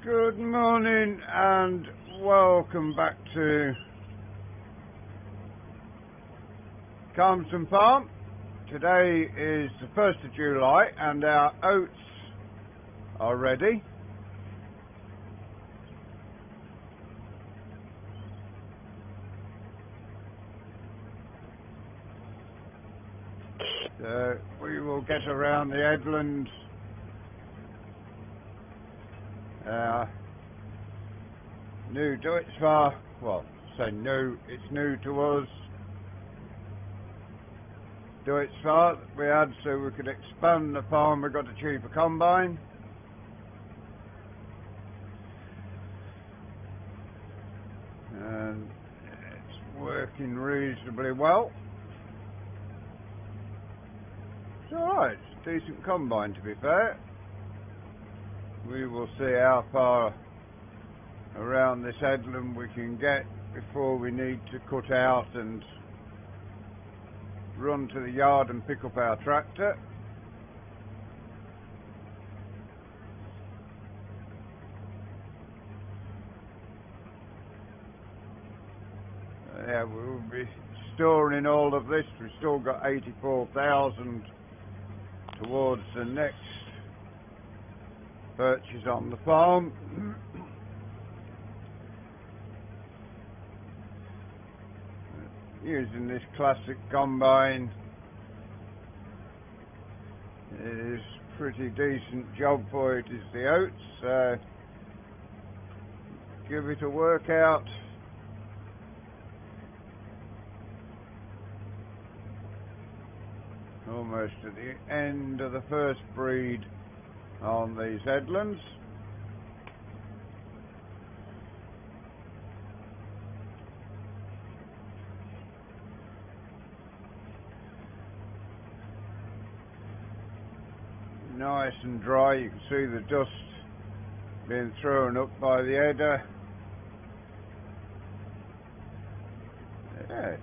Good morning and welcome back to Camsden Farm. Today is the 1st of July and our oats are ready. So we will get around the headlands. New to it far, well, say new, it's new to us. Do it far that we had so we could expand the farm. We got a cheaper combine. And it's working reasonably well. It's alright, it's a decent combine to be fair. We will see how far around this headland we can get before we need to cut out and run to the yard and pick up our tractor. Yeah, we'll be storing all of this. We've still got 84,000 towards the next purchase on the farm. Using this classic combine is pretty decent job for it, is the oats, so give it a workout. Almost at the end of the first breed on these headlands. Nice and dry, you can see the dust being thrown up by the header. Yeah, it's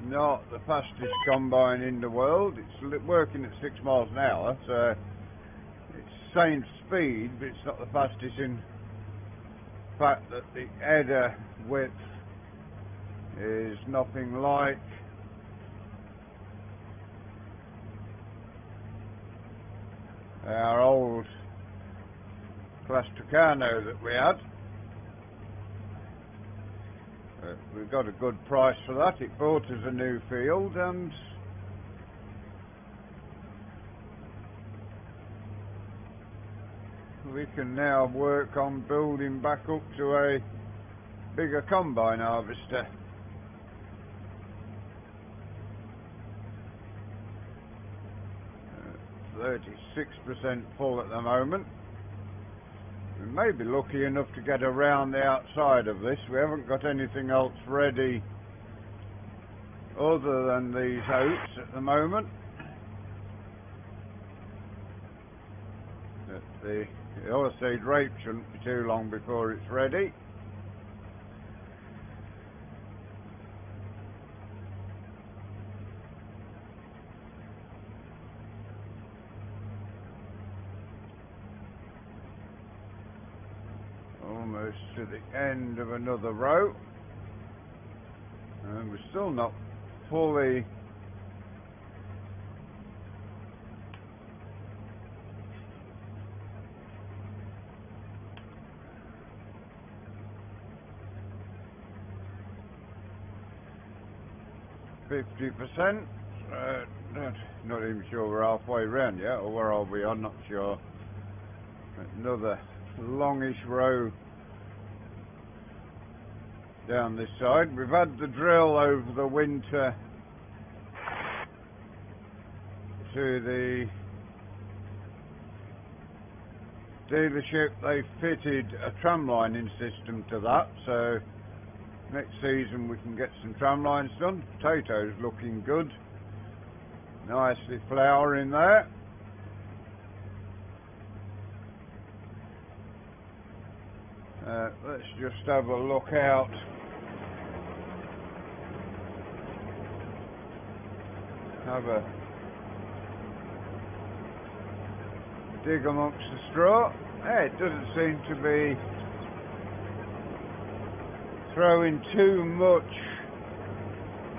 not the fastest combine in the world. It's working at 6 miles an hour, so it's same speed, but it's not the fastest in fact that the header width is nothing like our old Class Tucano that we had. We got a good price for that. It bought us a new field and we can now work on building back up to a bigger combine harvester. 36% full at the moment. We may be lucky enough to get around the outside of this. We haven't got anything else ready other than these oats at the moment. But the oilseed rape shouldn't be too long before it's ready. Almost to the end of another row, and we're still not fully %50%. Not even sure we're halfway round yet, or where are we? I'm not sure. Another longish row down this side. We've had the drill over the winter to the dealership. They fitted a tram lining system to that, so next season we can get some tram lines done. Potatoes looking good, nicely flowering there. Let's just have a look out. Have a dig amongst the straw. it doesn't seem to be throwing too much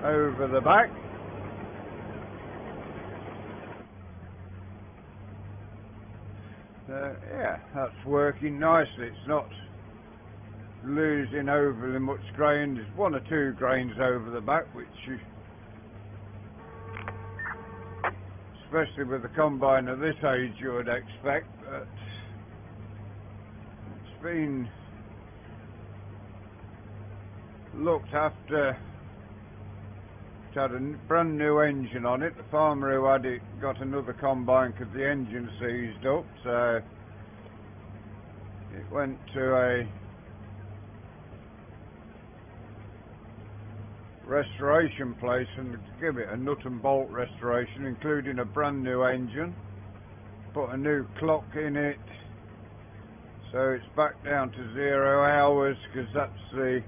over the back. Yeah, that's working nicely. It's not losing overly much grain. There's one or two grains over the back, which especially with the combine of this age you would expect, but it's been looked after. It had a brand new engine on it. The farmer who had it got another combine because the engine seized up, so it went to a restoration place and give it a nut and bolt restoration, including a brand new engine, put a new clock in it, so it's back down to 0 hours because that's the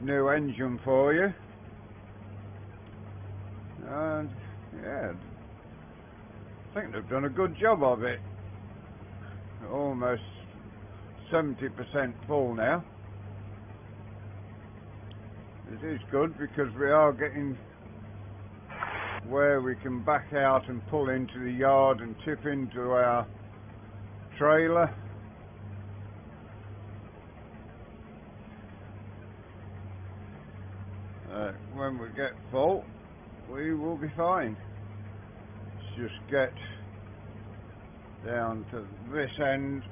new engine for you. And yeah, I think they've done a good job of it. Almost 70% full now. It is good because we are getting where we can back out and pull into the yard and tip into our trailer. When we get full, we will be fine. Let's just get down to this end.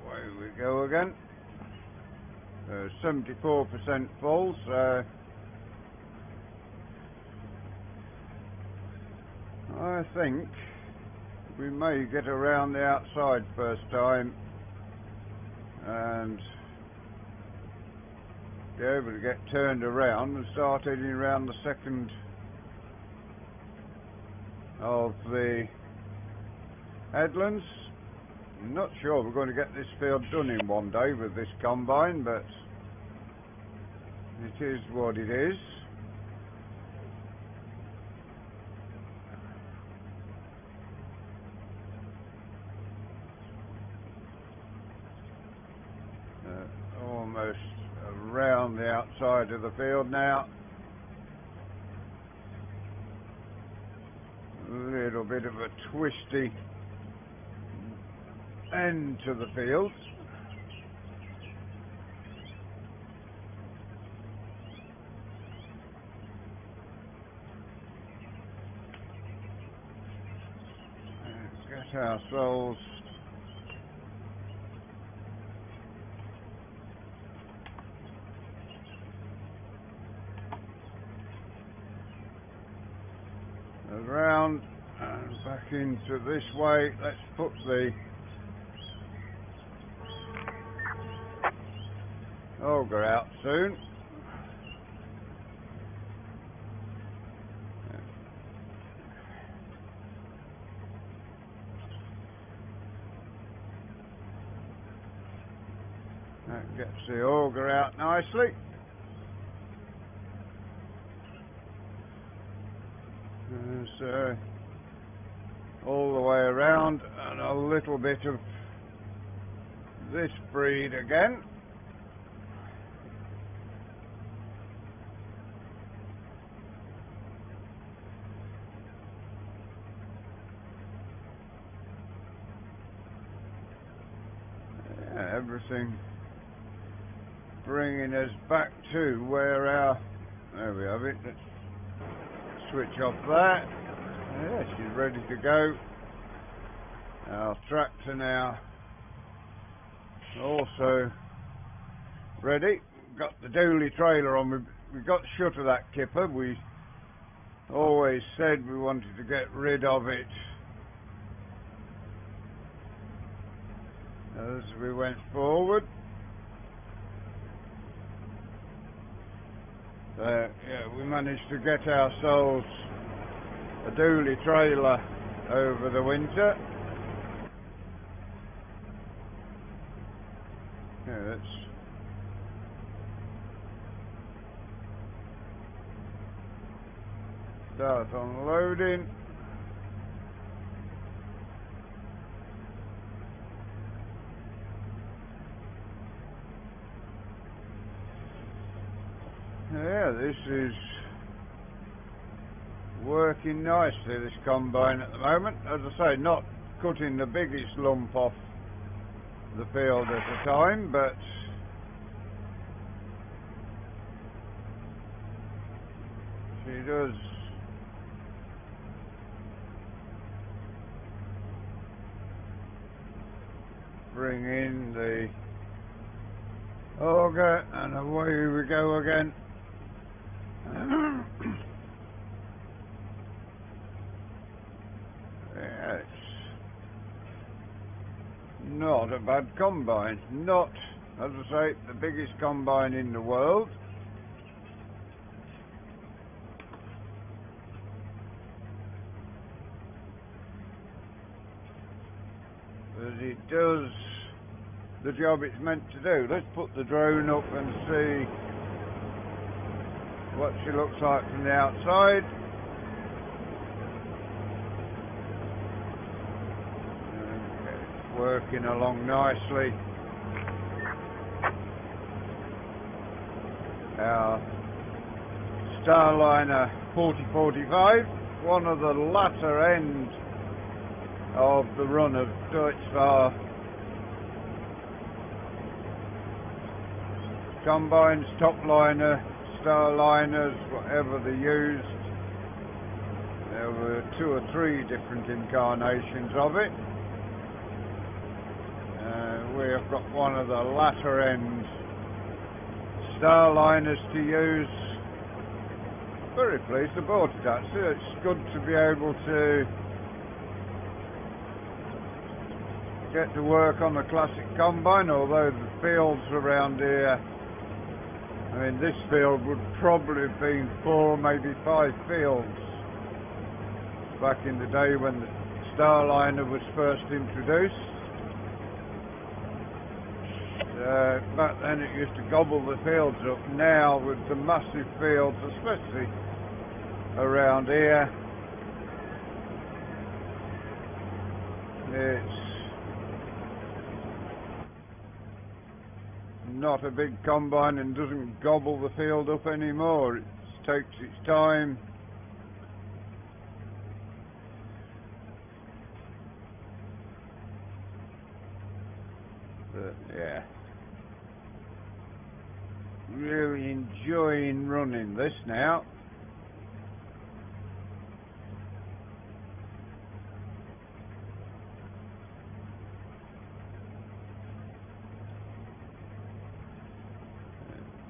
Away we go again. 74% full, so I think we may get around the outside first time and be able to get turned around and start heading around the second of the headlands. I'm not sure we're going to get this field done in one day with this combine, but it is what it is. Almost around the outside of the field now. A little bit of a twisty end to the field. Let's get ourselves around and back into this way. Let's put the auger out soon. That gets the auger out nicely. So all the way around, and a little bit of this breed again. Yeah, everything bringing us back to where our, there we have it. Let's switch off that. Yeah, she's ready to go. Our tractor now also ready. Got the dually trailer on. We got shut of that kipper. We always said we wanted to get rid of it as we went forward. Yeah, we managed to get ourselves a dually trailer over the winter. Yeah, Start unloading. Yeah, this is working nicely, this combine at the moment. As I say, not cutting the biggest lump off the field at a time, but she does bring in the auger, and away we go again. Yeah, it's not a bad combine. Not, as I say, the biggest combine in the world. But it does the job it's meant to do. Let's put the drone up and see what she looks like from the outside. It's working along nicely. Our Starliner 4045, one of the latter end of the run of Deutz combines, topliner, Starliners, whatever they used. There were 2 or 3 different incarnations of it. We have got one of the latter end Starliners to use. Very pleased about it actually. It's good to be able to get to work on the classic combine, although the fields around here, I mean, this field would probably have been 4, maybe 5 fields back in the day when the Starliner was first introduced. Back then it used to gobble the fields up. Now with the massive fields, especially around here, it's not a big combine and doesn't gobble the field up anymore. It takes its time. But yeah, really enjoying running this now.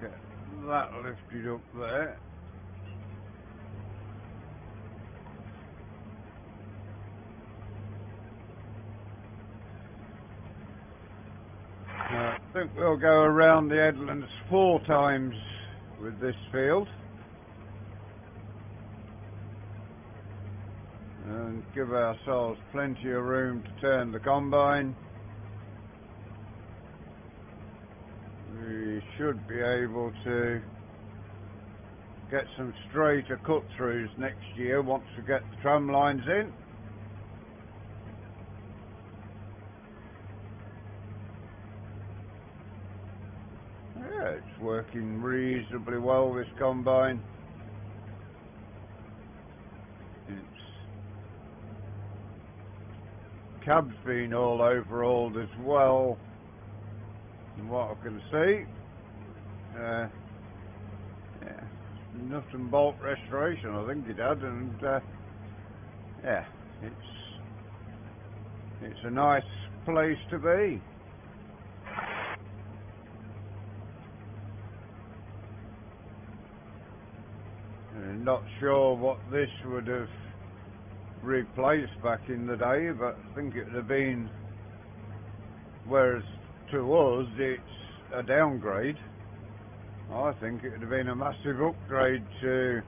Get that lifted up there. I think we'll go around the headlands 4 times with this field and give ourselves plenty of room to turn the combine. We should be able to get some straighter cut-throughs next year once we get the tram lines in. Yeah, it's working reasonably well, this combine. Cab's been all overhauled as well, from what I can see. Yeah, nut and bolt restoration, I think it had, and yeah, it's a nice place to be. Not sure what this would have replaced back in the day, but I think it would have been, whereas to us it's a downgrade, I think it would have been a massive upgrade to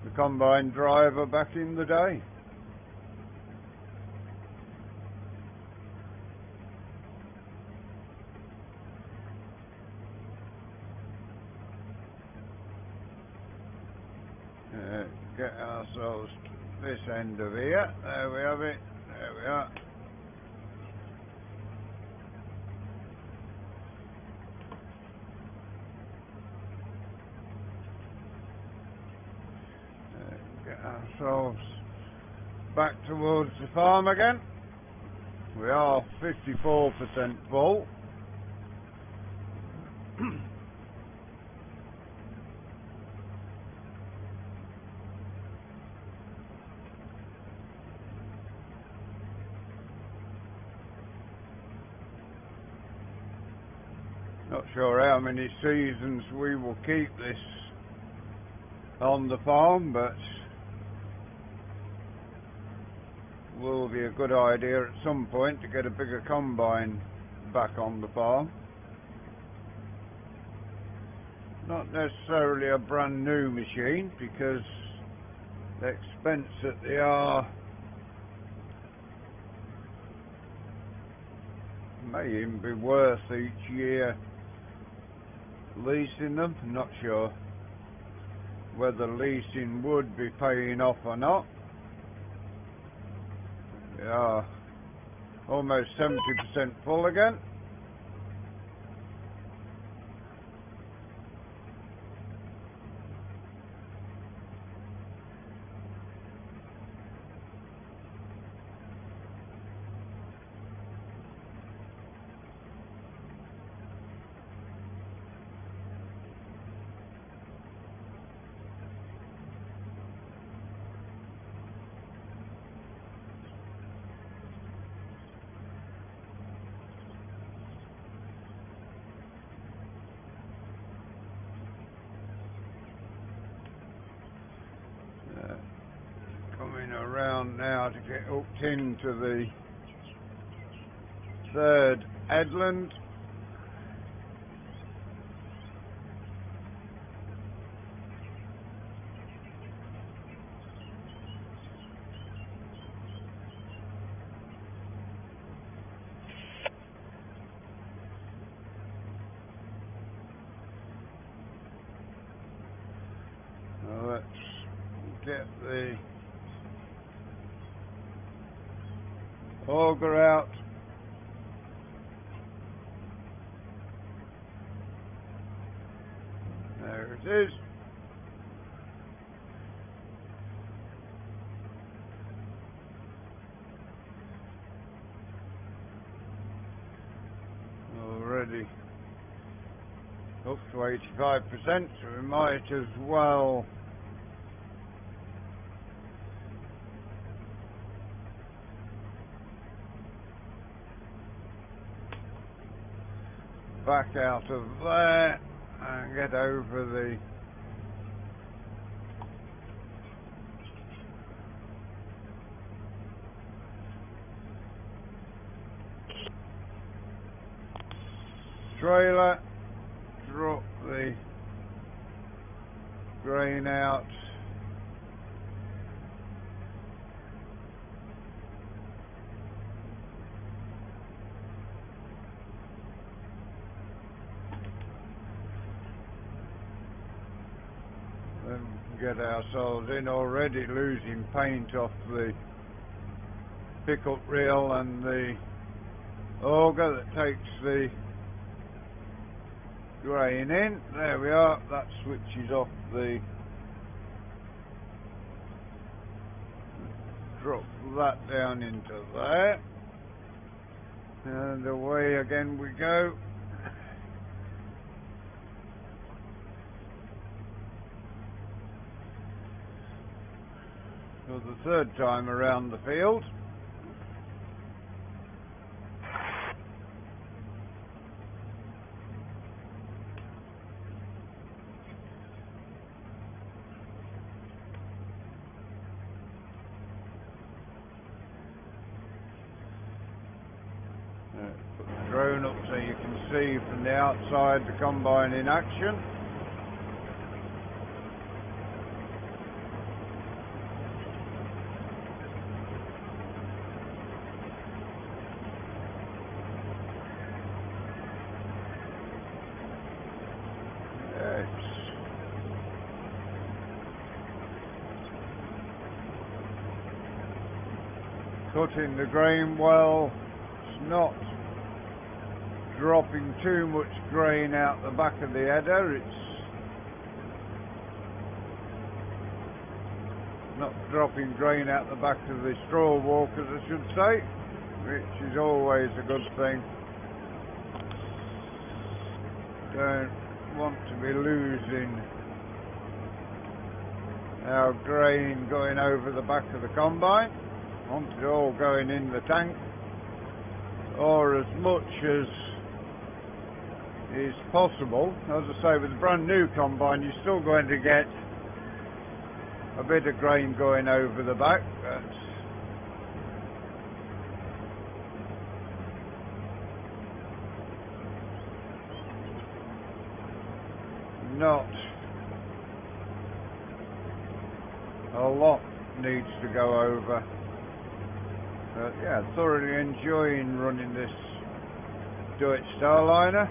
the combine driver back in the day. Get ourselves to this end of here. There we have it. There we are. Get ourselves back towards the farm again. We are 54% full. Not sure how many seasons we will keep this on the farm, but will be a good idea at some point to get a bigger combine back on the farm. Not necessarily a brand new machine, because the expense that they are may even be worth each year leasing them. I'm not sure whether leasing would be paying off or not. We are almost 70% full again. Coming around now to get hooked into the third headland. Now let's get the auger out. There it is. Already up to 85%, so we might as well back out of there and get over the trailer, drop the grain out, then get ourselves in, already losing paint off the pickup reel and the auger that takes the grain in. There we are, that switches off the, drop that down into there, and away again we go. For the third time around the field. Put the drone up so you can see from the outside the combine in action. cutting the grain well. It's not dropping too much grain out the back of the header. It's not dropping grain out the back of the straw walkers, I should say, which is always a good thing. Don't want to be losing our grain going over the back of the combine. Want it all going in the tank, or as much as is possible. As I say, with a brand new combine you're still going to get a bit of grain going over the back, but not a lot needs to go over. But yeah, thoroughly enjoying running this Deutsch Starliner.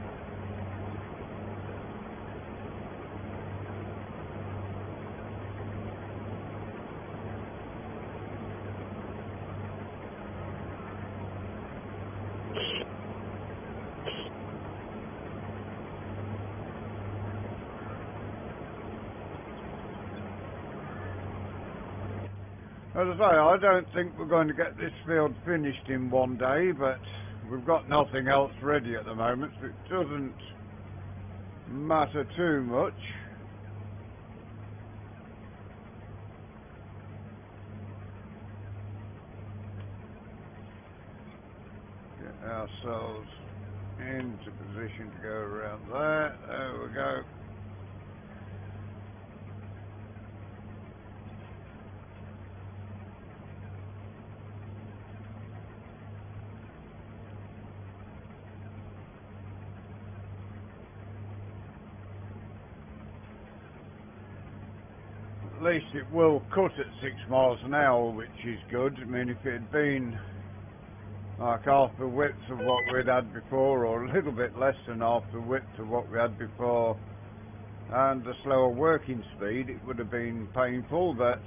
As I say, I don't think we're going to get this field finished in one day, but we've got nothing else ready at the moment, so it doesn't matter too much. Get ourselves into position to go around there. There we go. At least it will cut at 6 miles an hour, which is good. I mean, if it had been like half the width of what we'd had before, or a little bit less than half the width of what we had before, and a slower working speed, it would have been painful, but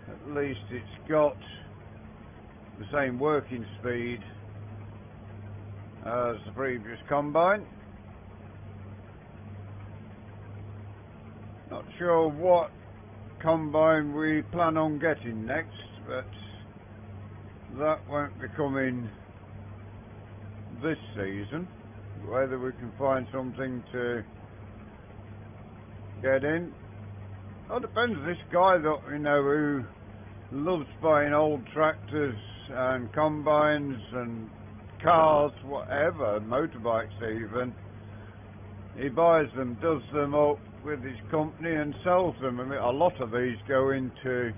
at least it's got the same working speed as the previous combine. Not sure what combine we plan on getting next, but that won't be coming this season. Whether we can find something to get in, it depends. This guy that we know who loves buying old tractors and combines and cars, whatever, motorbikes even, he buys them, does them up with his company and sells them. I mean, a lot of these go into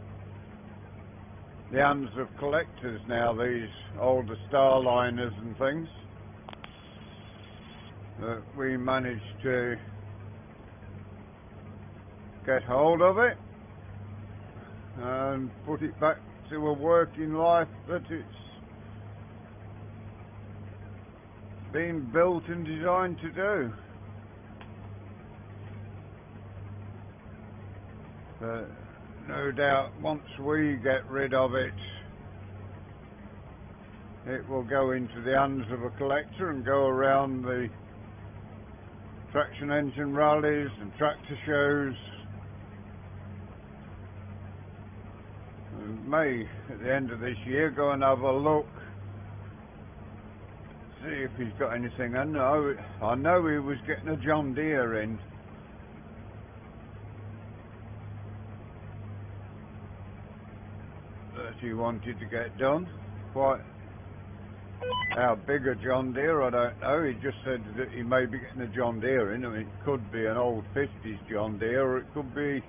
the hands of collectors now, these older Starliners and things. We managed to get hold of it and put it back to a working life that it's been built and designed to do. No doubt once we get rid of it, it will go into the hands of a collector and go around the traction engine rallies and tractor shows. And may, at the end of this year, go and have a look, see if he's got anything. I know he was getting a John Deere in. That he wanted to get done. Quite how big a John Deere, I don't know. He just said that he may be getting a John Deere in. I mean, it could be an old 50s John Deere, or it could be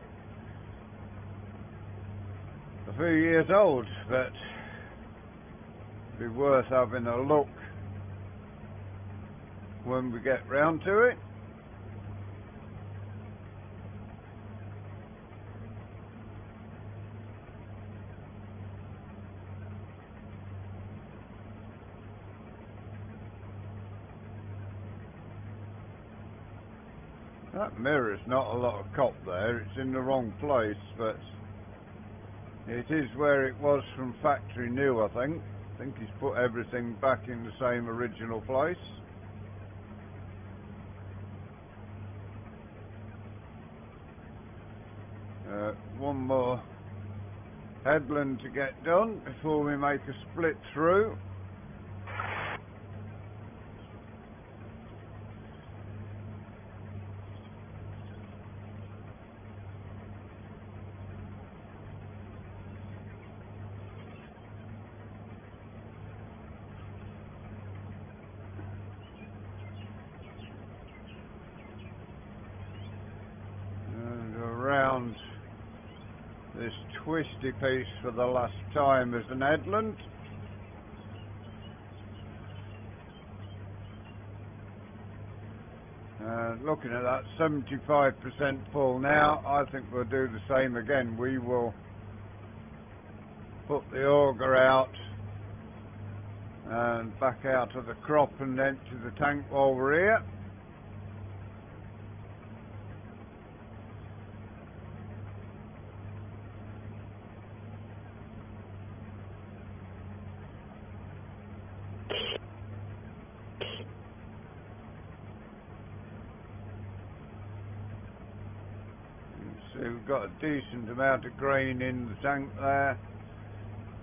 a few years old, but it'd be worth having a look when we get round to it. That mirror's not a lot of cop there, it's in the wrong place, but It is where it was from factory new, I think. I think he's put everything back in the same original place. One more headland to get done before we make a split through. And around this twisty piece for the last time as an headland. Looking at that 75% full now, I think we'll do the same again. We will put the auger out and back out of the crop and empty the tank while we're here. So we've got a decent amount of grain in the tank there.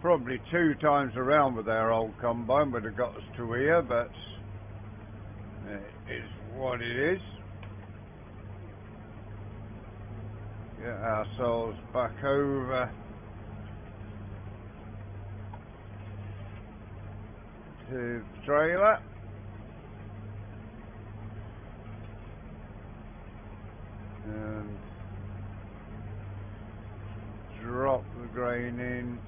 Probably 2 times around with our old combine would have got us to here, but it is what it is. Get ourselves back over to the trailer. And drop the grain in.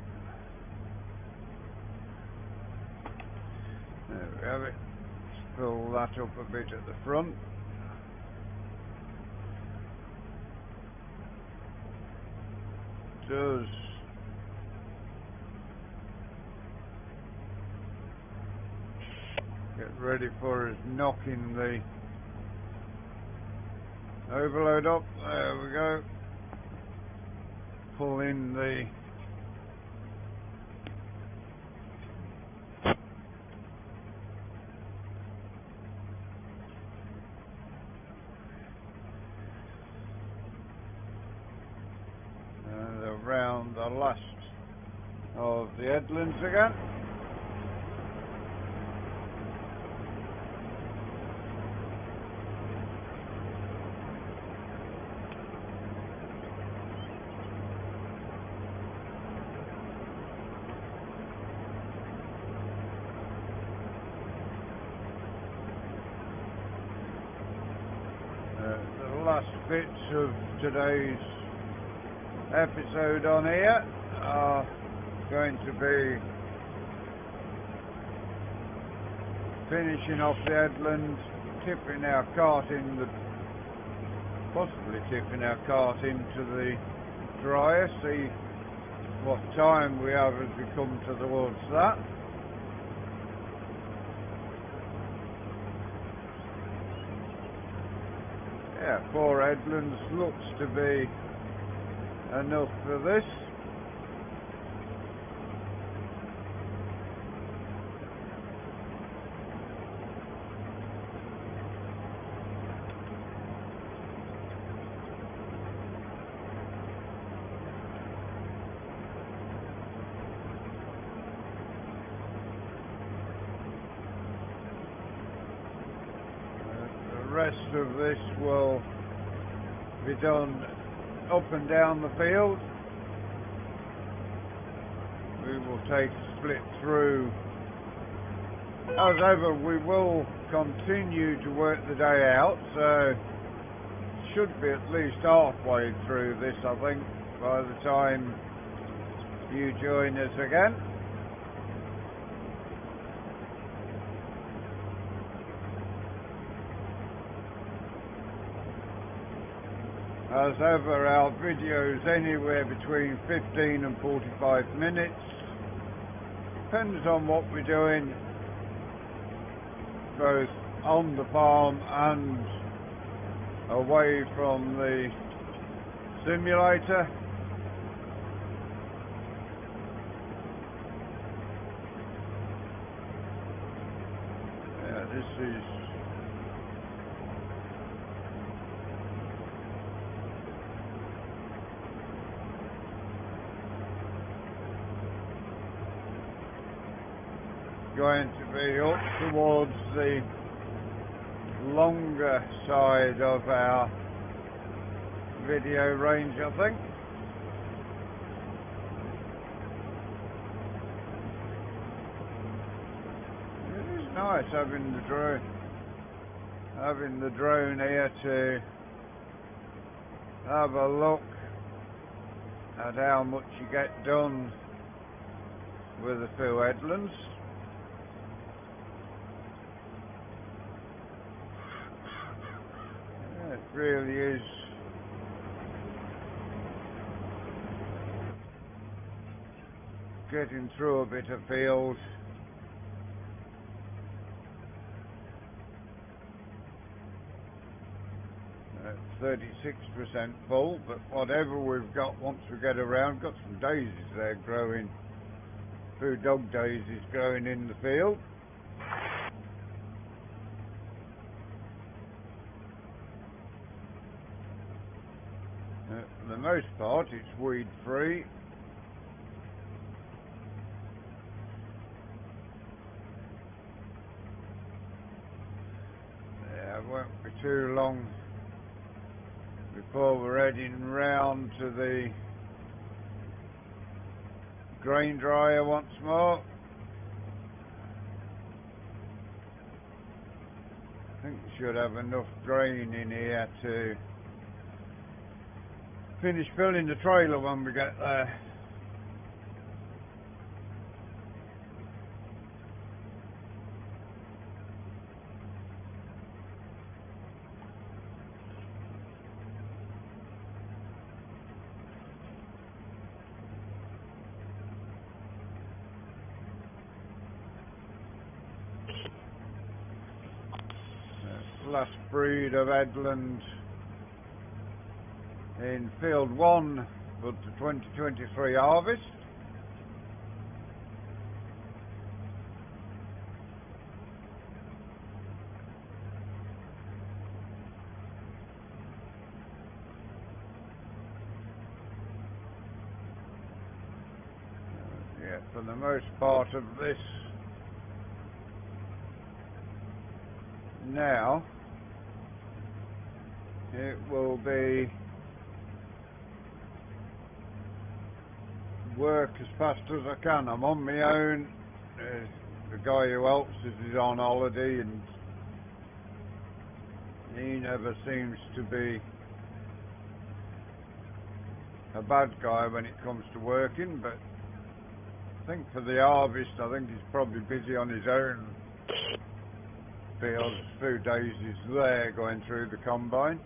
There we have it. Let's pull that up a bit at the front. Does get ready for us knocking the overload up. There we go. Pull in the and around the last of the headlands again. The last bits of today's episode on here are going to be finishing off the headland, tipping our cart in the, possibly tipping our cart into the dryer, see what time we have as we come towards that. Yeah, 4 headlands looks to be enough for this. The rest of this will be done up and down the field. We will take a split through. As ever, we will continue to work the day out, so should be at least halfway through this, I think, by the time you join us again. As ever, our videos anywhere between 15 and 45 minutes. Depends on what we're doing, both on the farm and away from the simulator. is going to be up towards the longer side of our video range, I think. It is nice having the drone here to have a look at how much you get done with a few headlands. It really is getting through a bit of field. At 36% full, but whatever we've got once we get around, got some daisies there growing, a few dog daisies growing in the field. For the most part it's weed free. Yeah, it won't be too long before we're heading round to the grain dryer once more. I think we should have enough grain in here to finish filling the trailer when we get there. Last breed of headland in field 1 for the 2023 harvest. Yeah, for the most part of this now, it will be work as fast as I can. I'm on my own. The guy who helps us is on holiday and he never seems to be a bad guy when it comes to working, but I think for the harvest I think he's probably busy on his own field. A few daisies there going through the combine.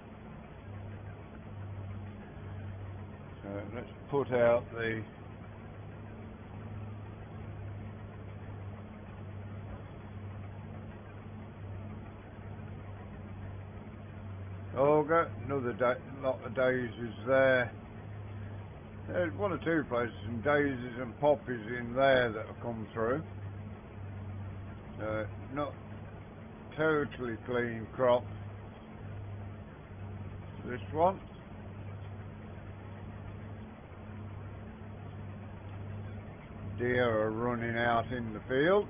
So let's put out the auger. Another lot of daisies there. There's one or two places, some daisies and poppies in there that have come through. Not totally clean crop, this one. Deer are running out in the field.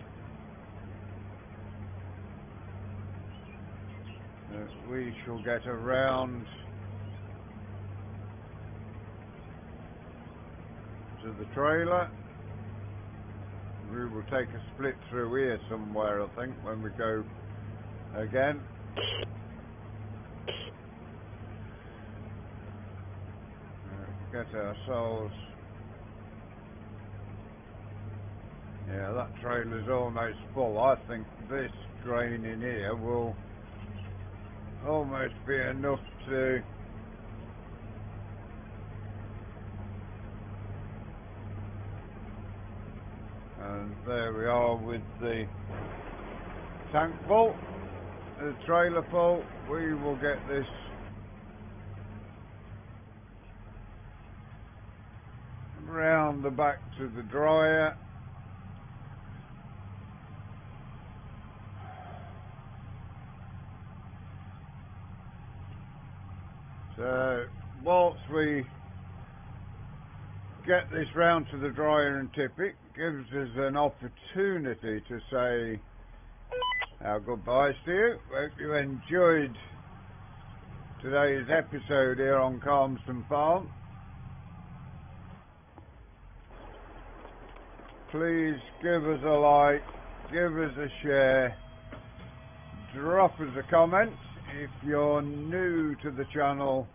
We shall get around to the trailer. We will take a split through here somewhere, I think, when we go again. Get ourselves. Yeah, that trailer's almost full. I think this grain in here will almost be enough to and there we are with the tank full, the trailer full. We will get this round the back to the dryer. So whilst we get this round to the dryer and tip it, gives us an opportunity to say our goodbyes to you. Hope you enjoyed today's episode here on Camsden Farm. Please give us a like, give us a share, drop us a comment if you're new to the channel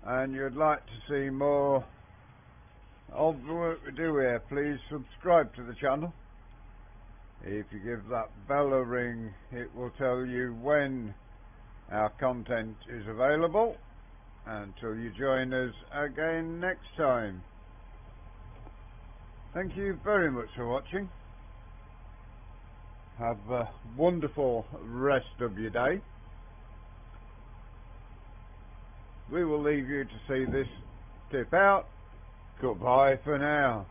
and you'd like to see more of the work we do here. Please subscribe to the channel. If you give that bell a ring, it will tell you when our content is available. Until you join us again next time. Thank you very much for watching. Have a wonderful rest of your day. We will leave you to see this tip out. Goodbye for now.